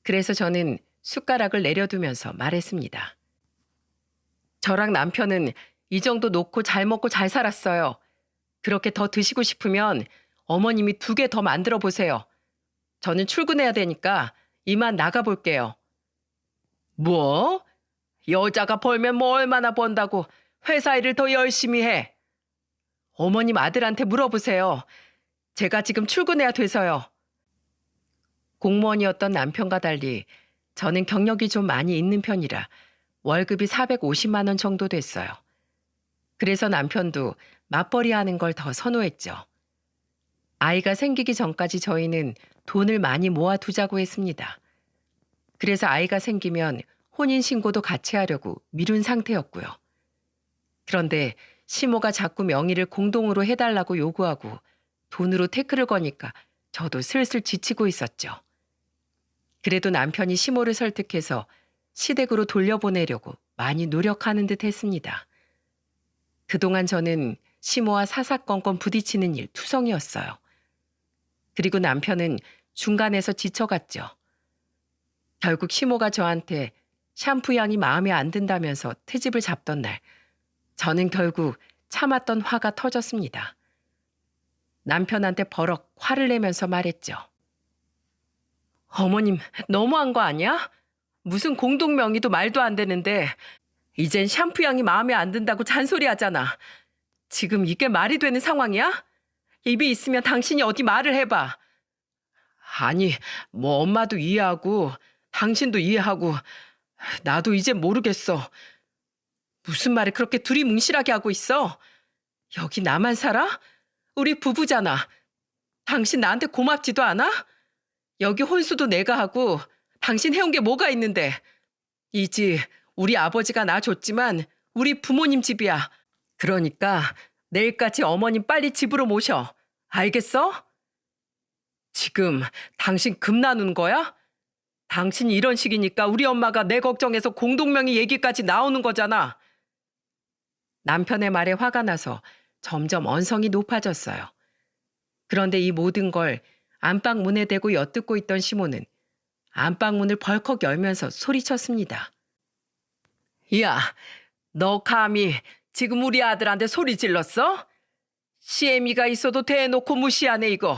그래서 저는 숟가락을 내려두면서 말했습니다. 저랑 남편은 이 정도 놓고 잘 먹고 잘 살았어요. 그렇게 더 드시고 싶으면 어머님이 2개 더 만들어 보세요. 저는 출근해야 되니까 이만 나가볼게요. 뭐? 여자가 벌면 뭐 얼마나 번다고 회사 일을 더 열심히 해. 어머님 아들한테 물어보세요. 제가 지금 출근해야 돼서요. 공무원이었던 남편과 달리 저는 경력이 좀 많이 있는 편이라 월급이 450만 원 정도 됐어요. 그래서 남편도 맞벌이 하는 걸 더 선호했죠. 아이가 생기기 전까지 저희는 돈을 많이 모아두자고 했습니다. 그래서 아이가 생기면 혼인신고도 같이 하려고 미룬 상태였고요. 그런데 시모가 자꾸 명의를 공동으로 해달라고 요구하고 돈으로 태클을 거니까 저도 슬슬 지치고 있었죠. 그래도 남편이 시모를 설득해서 시댁으로 돌려보내려고 많이 노력하는 듯 했습니다. 그동안 저는 시모와 사사건건 부딪히는 일 투성이었어요. 그리고 남편은 중간에서 지쳐갔죠. 결국 시모가 저한테 샴푸 향이 마음에 안 든다면서 트집을 잡던 날, 저는 결국 참았던 화가 터졌습니다. 남편한테 버럭 화를 내면서 말했죠. 어머님, 너무한 거 아니야? 무슨 공동명의도 말도 안 되는데 이젠 샴푸 향이 마음에 안 든다고 잔소리하잖아. 지금 이게 말이 되는 상황이야? 입이 있으면 당신이 어디 말을 해봐. 아니, 뭐 엄마도 이해하고 당신도 이해하고 나도 이제 모르겠어. 무슨 말을 그렇게 두리뭉실하게 하고 있어? 여기 나만 살아? 우리 부부잖아. 당신 나한테 고맙지도 않아? 여기 혼수도 내가 하고 당신 해온 게 뭐가 있는데. 이 집 우리 아버지가 나 줬지만 우리 부모님 집이야. 그러니까 내일까지 어머님 빨리 집으로 모셔. 알겠어? 지금 당신 금 나누는 거야? 당신이 이런 식이니까 우리 엄마가 내 걱정해서 공동명의 얘기까지 나오는 거잖아. 남편의 말에 화가 나서 점점 언성이 높아졌어요. 그런데 이 모든 걸 안방 문에 대고 엿듣고 있던 시모는 안방 문을 벌컥 열면서 소리쳤습니다. 야, 너 감히 지금 우리 아들한테 소리 질렀어? 시애미가 있어도 대놓고 무시하네 이거.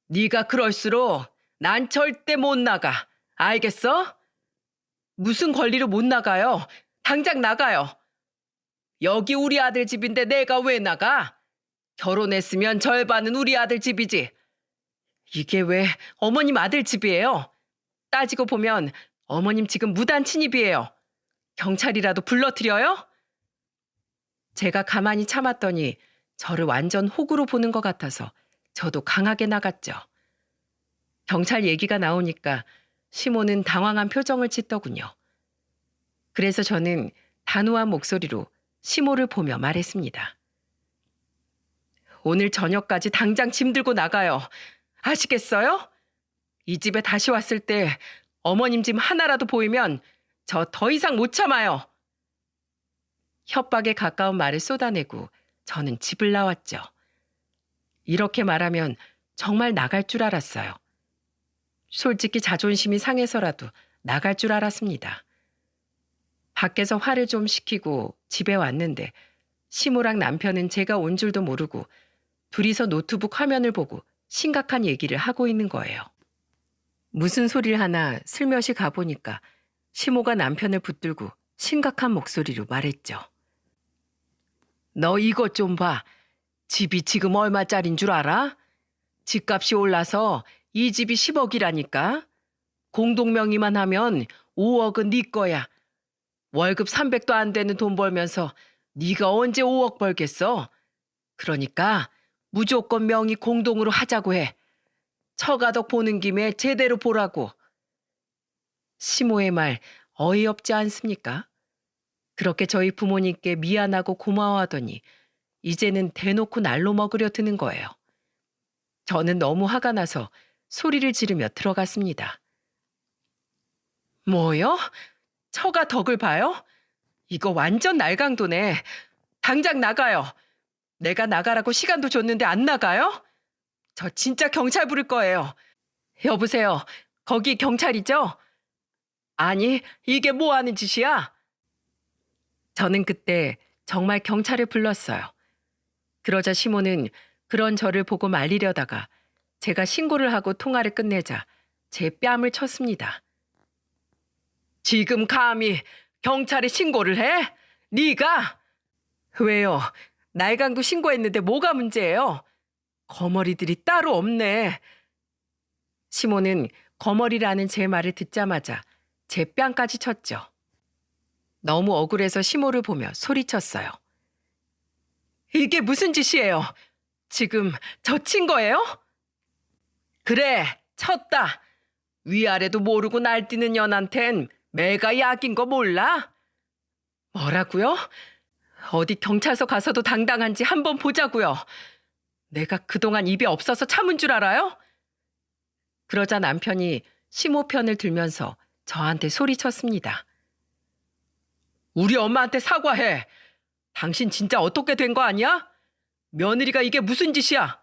네가 그럴수록 난 절대 못 나가. 알겠어? 무슨 권리로 못 나가요? 당장 나가요. 여기 우리 아들 집인데 내가 왜 나가? 결혼했으면 절반은 우리 아들 집이지. 이게 왜 어머님 아들 집이에요? 따지고 보면 어머님 지금 무단 침입이에요. 경찰이라도 불러드려요? 제가 가만히 참았더니 저를 완전 호구로 보는 것 같아서 저도 강하게 나갔죠. 경찰 얘기가 나오니까 시모는 당황한 표정을 짓더군요. 그래서 저는 단호한 목소리로 시모를 보며 말했습니다. 오늘 저녁까지 당장 짐 들고 나가요. 아시겠어요? 이 집에 다시 왔을 때 어머님 짐 하나라도 보이면 저 더 이상 못 참아요. 협박에 가까운 말을 쏟아내고 저는 집을 나왔죠. 이렇게 말하면 정말 나갈 줄 알았어요. 솔직히 자존심이 상해서라도 나갈 줄 알았습니다. 밖에서 화를 좀 식히고 집에 왔는데 시모랑 남편은 제가 온 줄도 모르고 둘이서 노트북 화면을 보고 심각한 얘기를 하고 있는 거예요. 무슨 소리를 하나 슬며시 가보니까 시모가 남편을 붙들고 심각한 목소리로 말했죠. 너 이것 좀 봐. 집이 지금 얼마짜린 줄 알아? 집값이 올라서 이 집이 10억이라니까. 공동명의만 하면 5억은 네 거야. 월급 300도 안 되는 돈 벌면서 네가 언제 5억 벌겠어? 그러니까 무조건 명의 공동으로 하자고 해. 처가덕 보는 김에 제대로 보라고. 시모의 말 어이없지 않습니까? 그렇게 저희 부모님께 미안하고 고마워하더니 이제는 대놓고 날로 먹으려 드는 거예요. 저는 너무 화가 나서 소리를 지르며 들어갔습니다. 뭐요? 처가 덕을 봐요? 이거 완전 날강도네. 당장 나가요. 내가 나가라고 시간도 줬는데 안 나가요? 저 진짜 경찰 부를 거예요. 여보세요. 거기 경찰이죠? 아니, 이게 뭐 하는 짓이야? 저는 그때 정말 경찰을 불렀어요. 그러자 시모는 그런 저를 보고 말리려다가 제가 신고를 하고 통화를 끝내자 제 뺨을 쳤습니다. 지금 감히 경찰에 신고를 해? 네가? 왜요? 날강도 신고했는데 뭐가 문제예요? 거머리들이 따로 없네. 시모는 거머리라는 제 말을 듣자마자 제 뺨까지 쳤죠. 너무 억울해서 시모를 보며 소리쳤어요. 이게 무슨 짓이에요? 지금 저 친 거예요? 그래, 쳤다. 위아래도 모르고 날뛰는 년한텐 매가 약인 거 몰라? 뭐라고요? 어디 경찰서 가서도 당당한지 한번 보자고요. 내가 그동안 입이 없어서 참은 줄 알아요? 그러자 남편이 시모 편을 들면서 저한테 소리쳤습니다. 우리 엄마한테 사과해. 당신 진짜 어떻게 된 거 아니야? 며느리가 이게 무슨 짓이야?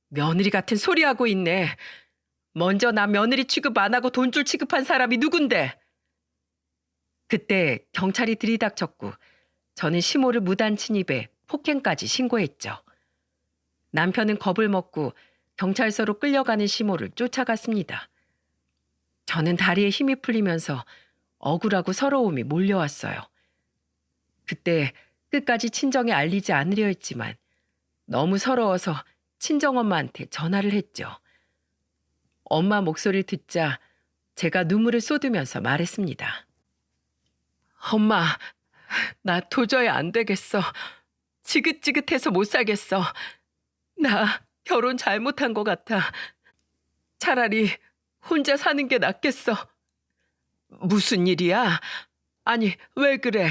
며느리 같은 소리 하고 있네. 먼저 나 며느리 취급 안 하고 돈줄 취급한 사람이 누군데? 그때 경찰이 들이닥쳤고 저는 시모를 무단 침입에 폭행까지 신고했죠. 남편은 겁을 먹고 경찰서로 끌려가는 시모를 쫓아갔습니다. 저는 다리에 힘이 풀리면서 억울하고 서러움이 몰려왔어요. 그때 끝까지 친정에 알리지 않으려 했지만 너무 서러워서 친정엄마한테 전화를 했죠. 엄마 목소리를 듣자 제가 눈물을 쏟으면서 말했습니다. 엄마, 나 도저히 안 되겠어. 지긋지긋해서 못 살겠어. 나 결혼 잘못한 것 같아. 차라리 혼자 사는 게 낫겠어. 무슨 일이야? 아니, 왜 그래?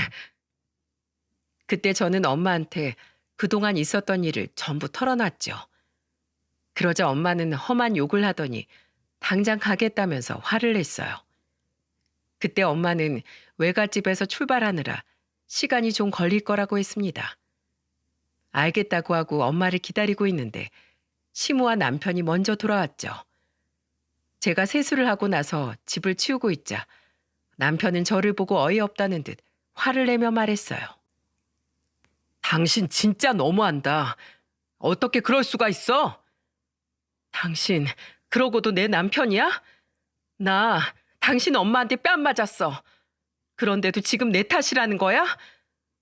그때 저는 엄마한테 그동안 있었던 일을 전부 털어놨죠. 그러자 엄마는 험한 욕을 하더니 당장 가겠다면서 화를 냈어요. 그때 엄마는 외갓집에서 출발하느라 시간이 좀 걸릴 거라고 했습니다. 알겠다고 하고 엄마를 기다리고 있는데 시모와 남편이 먼저 돌아왔죠. 제가 세수를 하고 나서 집을 치우고 있자 남편은 저를 보고 어이없다는 듯 화를 내며 말했어요. 당신 진짜 너무한다. 어떻게 그럴 수가 있어? 당신 그러고도 내 남편이야? 나 당신 엄마한테 뺨 맞았어. 그런데도 지금 내 탓이라는 거야?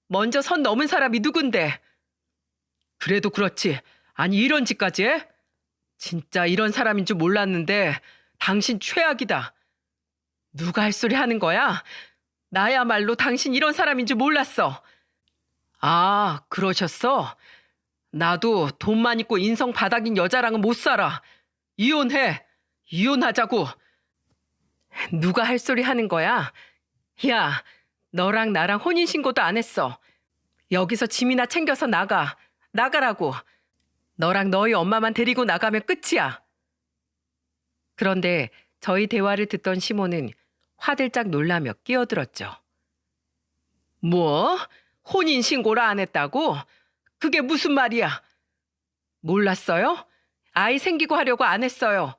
먼저 선 넘은 사람이 누군데? 그래도 그렇지. 아니 이런 짓까지 해? 진짜 이런 사람인 줄 몰랐는데 당신 최악이다. 누가 할 소리 하는 거야? 나야말로 당신 이런 사람인 줄 몰랐어. 아, 그러셨어? 나도 돈만 있고 인성 바닥인 여자랑은 못 살아. 이혼해. 이혼하자고. 누가 할 소리 하는 거야? 야, 너랑 나랑 혼인신고도 안 했어. 여기서 짐이나 챙겨서 나가. 나가라고. 너랑 너희 엄마만 데리고 나가면 끝이야. 그런데 저희 대화를 듣던 시모는 화들짝 놀라며 끼어들었죠. 뭐? 혼인신고를 안 했다고? 그게 무슨 말이야? 몰랐어요? 아이 생기고 하려고 안 했어요.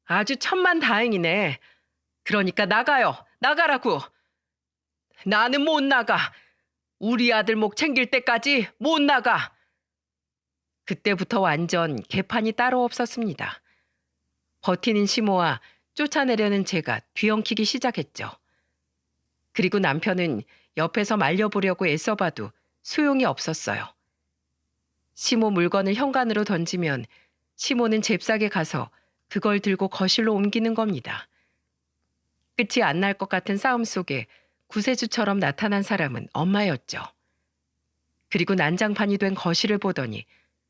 아주 천만다행이네. 그러니까 나가요. 나가라고. 나는 못 나가. 우리 아들 목 챙길 때까지 못 나가. 그때부터 완전 개판이 따로 없었습니다. 버티는 시모와 쫓아내려는 제가 뒤엉키기 시작했죠. 그리고 남편은 옆에서 말려보려고 애써봐도 소용이 없었어요. 시모 물건을 현관으로 던지면 시모는 잽싸게 가서 그걸 들고 거실로 옮기는 겁니다. 끝이 안 날 것 같은 싸움 속에 구세주처럼 나타난 사람은 엄마였죠. 그리고 난장판이 된 거실을 보더니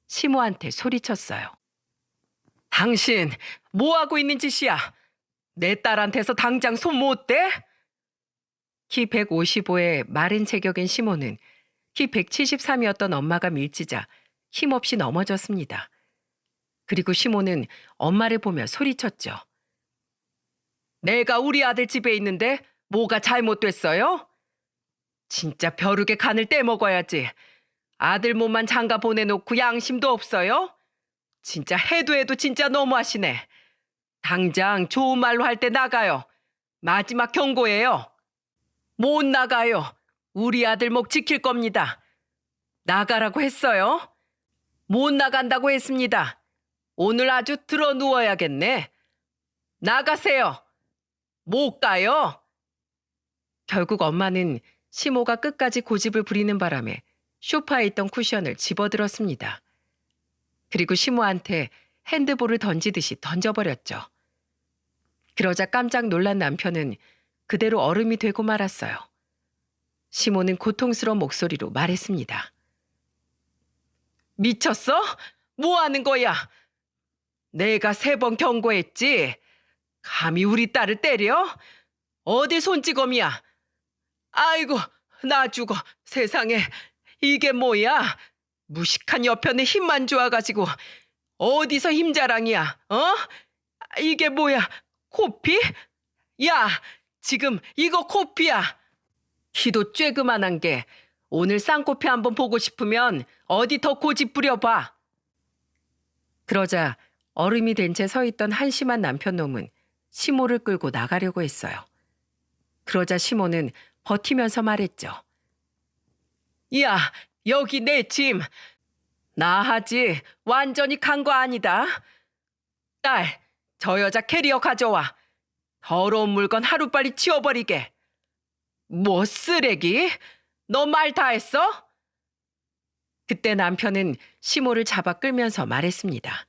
시모한테 소리쳤어요. 당신 뭐하고 있는 짓이야? 내 딸한테서 당장 손 못 대? 키 155의 마른 체격인 시모는 키 173이었던 엄마가 밀치자 힘없이 넘어졌습니다. 그리고 시모는 엄마를 보며 소리쳤죠. 내가 우리 아들 집에 있는데 뭐가 잘못됐어요? 진짜 벼룩의 간을 떼먹어야지. 아들 몸만 장가 보내놓고 양심도 없어요? 진짜 해도 해도 진짜 너무하시네. 당장 좋은 말로 할 때 나가요. 마지막 경고예요. 못 나가요. 우리 아들 목 지킬 겁니다. 나가라고 했어요. 못 나간다고 했습니다. 오늘 아주 들어 누워야겠네. 나가세요. 못 가요. 결국 엄마는 시모가 끝까지 고집을 부리는 바람에 소파에 있던 쿠션을 집어들었습니다. 그리고 시모한테 핸드볼을 던지듯이 던져버렸죠. 그러자 깜짝 놀란 남편은 그대로 얼음이 되고 말았어요. 시모는 고통스러운 목소리로 말했습니다. 미쳤어? 뭐 하는 거야? 내가 3번 경고했지. 감히 우리 딸을 때려? 어디 손찌검이야? 아이고, 나 죽어. 세상에, 이게 뭐야? 무식한 여편의 힘만 좋아가지고 어디서 힘자랑이야? 어? 이게 뭐야? 코피? 야, 지금 이거 코피야. 키도 쬐그만한 게 오늘 쌍코피 한번 보고 싶으면 어디 더 고집 부려봐. 그러자 얼음이 된 채 서 있던 한심한 남편 놈은 시모를 끌고 나가려고 했어요. 그러자 시모는 버티면서 말했죠. 야, 여기 내 짐. 나 하지 완전히 간 거 아니다. 딸, 저 여자 캐리어 가져와. 더러운 물건 하루빨리 치워버리게. 뭐 쓰레기? 너 말 다 했어? 그때 남편은 시모를 잡아 끌면서 말했습니다.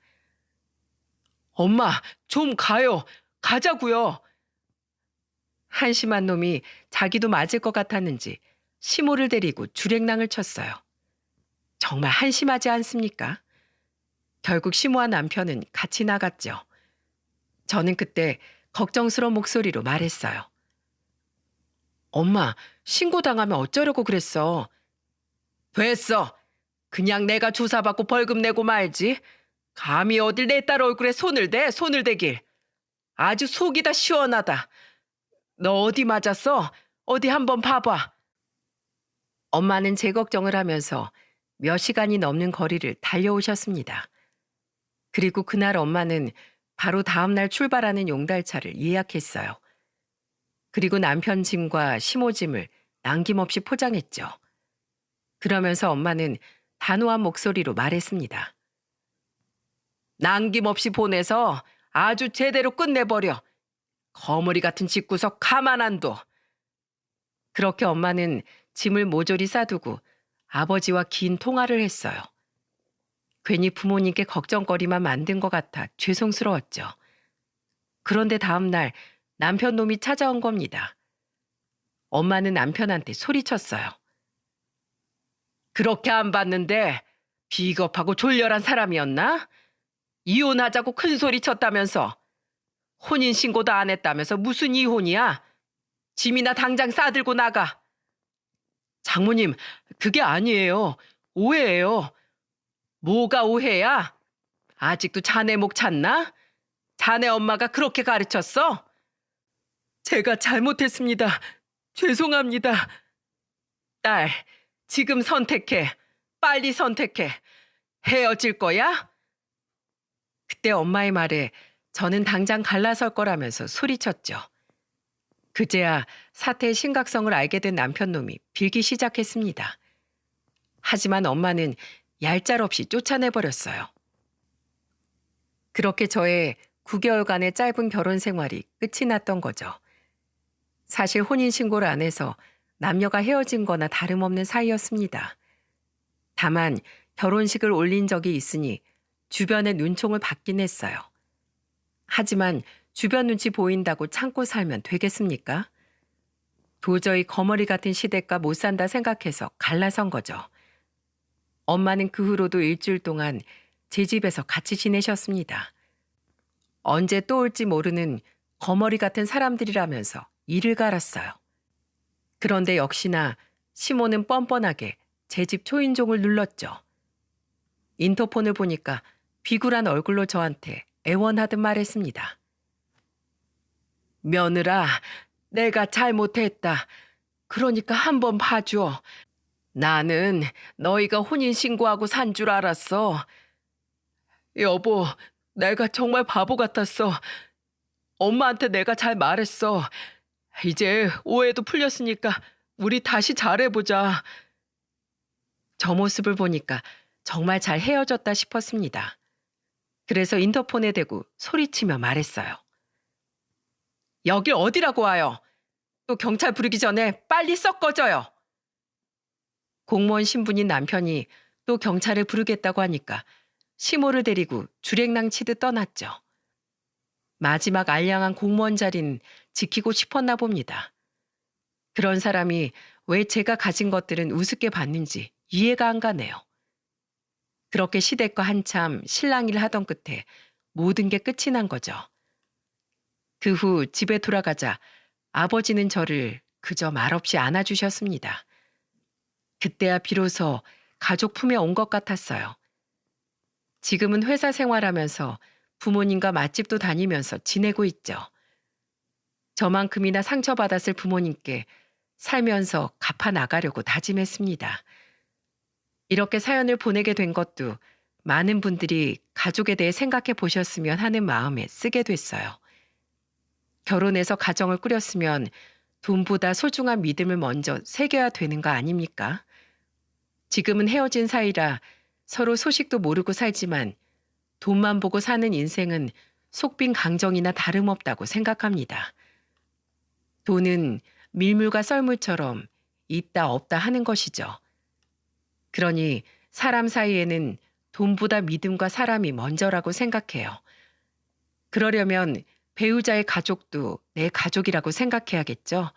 엄마, 좀 가요. 가자고요. 한심한 놈이 자기도 맞을 것 같았는지 시모를 데리고 주랭랑을 쳤어요. 정말 한심하지 않습니까? 결국 시모와 남편은 같이 나갔죠. 저는 그때 걱정스러운 목소리로 말했어요. 엄마, 신고당하면 어쩌려고 그랬어? 됐어. 그냥 내가 조사받고 벌금 내고 말지. 감히 어딜 내 딸 얼굴에 손을 대, 손을 대길. 아주 속이 다 시원하다. 너 어디 맞았어? 어디 한번 봐봐. 엄마는 제 걱정을 하면서 몇 시간이 넘는 거리를 달려오셨습니다. 그리고 그날 엄마는 바로 다음날 출발하는 용달차를 예약했어요. 그리고 남편 짐과 시모 짐을 남김없이 포장했죠. 그러면서 엄마는 단호한 목소리로 말했습니다. 남김없이 보내서 아주 제대로 끝내버려. 거머리 같은 집구석 가만 안 둬. 그렇게 엄마는 짐을 모조리 싸두고 아버지와 긴 통화를 했어요. 괜히 부모님께 걱정거리만 만든 것 같아 죄송스러웠죠. 그런데 다음 날 남편 놈이 찾아온 겁니다. 엄마는 남편한테 소리쳤어요. 그렇게 안 봤는데 비겁하고 졸렬한 사람이었나? 이혼하자고 큰 소리 쳤다면서. 혼인신고도 안 했다면서 무슨 이혼이야? 짐이나 당장 싸들고 나가. 장모님, 그게 아니에요. 오해예요. 뭐가 오해야? 아직도 자네 목 찼나? 자네 엄마가 그렇게 가르쳤어? 제가 잘못했습니다. 죄송합니다. 딸, 지금 선택해. 빨리 선택해. 헤어질 거야? 그때 엄마의 말에 저는 당장 갈라설 거라면서 소리쳤죠. 그제야 사태의 심각성을 알게 된 남편놈이 빌기 시작했습니다. 하지만 엄마는 얄짤없이 쫓아내버렸어요. 그렇게 저의 9개월간의 짧은 결혼 생활이 끝이 났던 거죠. 사실 혼인신고를 안 해서 남녀가 헤어진 거나 다름없는 사이였습니다. 다만 결혼식을 올린 적이 있으니 주변의 눈총을 받긴 했어요. 하지만 주변 눈치 보인다고 참고 살면 되겠습니까? 도저히 거머리 같은 시댁과 못 산다 생각해서 갈라선 거죠. 엄마는 그 후로도 일주일 동안 제 집에서 같이 지내셨습니다. 언제 또 올지 모르는 거머리 같은 사람들이라면서 이를 갈았어요. 그런데 역시나 시모는 뻔뻔하게 제 집 초인종을 눌렀죠. 인터폰을 보니까 비굴한 얼굴로 저한테 애원하듯 말했습니다. 며느라, 내가 잘못했다. 그러니까 한번 봐줘. 나는 너희가 혼인신고하고 산 줄 알았어. 여보, 내가 정말 바보 같았어. 엄마한테 내가 잘 말했어. 이제 오해도 풀렸으니까 우리 다시 잘해보자. 저 모습을 보니까 정말 잘 헤어졌다 싶었습니다. 그래서 인터폰에 대고 소리치며 말했어요. 여길 어디라고 와요? 또 경찰 부르기 전에 빨리 썩 꺼져요. 공무원 신분인 남편이 또 경찰을 부르겠다고 하니까 시모를 데리고 주랭랑 치듯 떠났죠. 마지막 알량한 공무원 자리는 지키고 싶었나 봅니다. 그런 사람이 왜 제가 가진 것들은 우습게 봤는지 이해가 안 가네요. 그렇게 시댁과 한참 실랑이를 하던 끝에 모든 게 끝이 난 거죠. 그 후 집에 돌아가자 아버지는 저를 그저 말없이 안아주셨습니다. 그때야 비로소 가족 품에 온 것 같았어요. 지금은 회사 생활하면서 부모님과 맛집도 다니면서 지내고 있죠. 저만큼이나 상처받았을 부모님께 살면서 갚아 나가려고 다짐했습니다. 이렇게 사연을 보내게 된 것도 많은 분들이 가족에 대해 생각해 보셨으면 하는 마음에 쓰게 됐어요. 결혼해서 가정을 꾸렸으면 돈보다 소중한 믿음을 먼저 새겨야 되는 거 아닙니까? 지금은 헤어진 사이라 서로 소식도 모르고 살지만 돈만 보고 사는 인생은 속빈 강정이나 다름없다고 생각합니다. 돈은 밀물과 썰물처럼 있다 없다 하는 것이죠. 그러니 사람 사이에는 돈보다 믿음과 사람이 먼저라고 생각해요. 그러려면 배우자의 가족도 내 가족이라고 생각해야겠죠.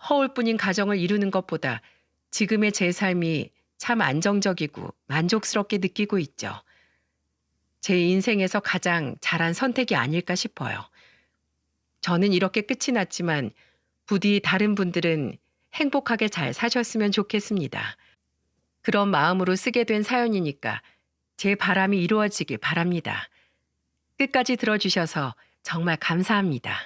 허울뿐인 가정을 이루는 것보다 지금의 제 삶이 참 안정적이고 만족스럽게 느끼고 있죠. 제 인생에서 가장 잘한 선택이 아닐까 싶어요. 저는 이렇게 끝이 났지만 부디 다른 분들은 행복하게 잘 사셨으면 좋겠습니다. 그런 마음으로 쓰게 된 사연이니까 제 바람이 이루어지길 바랍니다. 끝까지 들어주셔서 정말 감사합니다.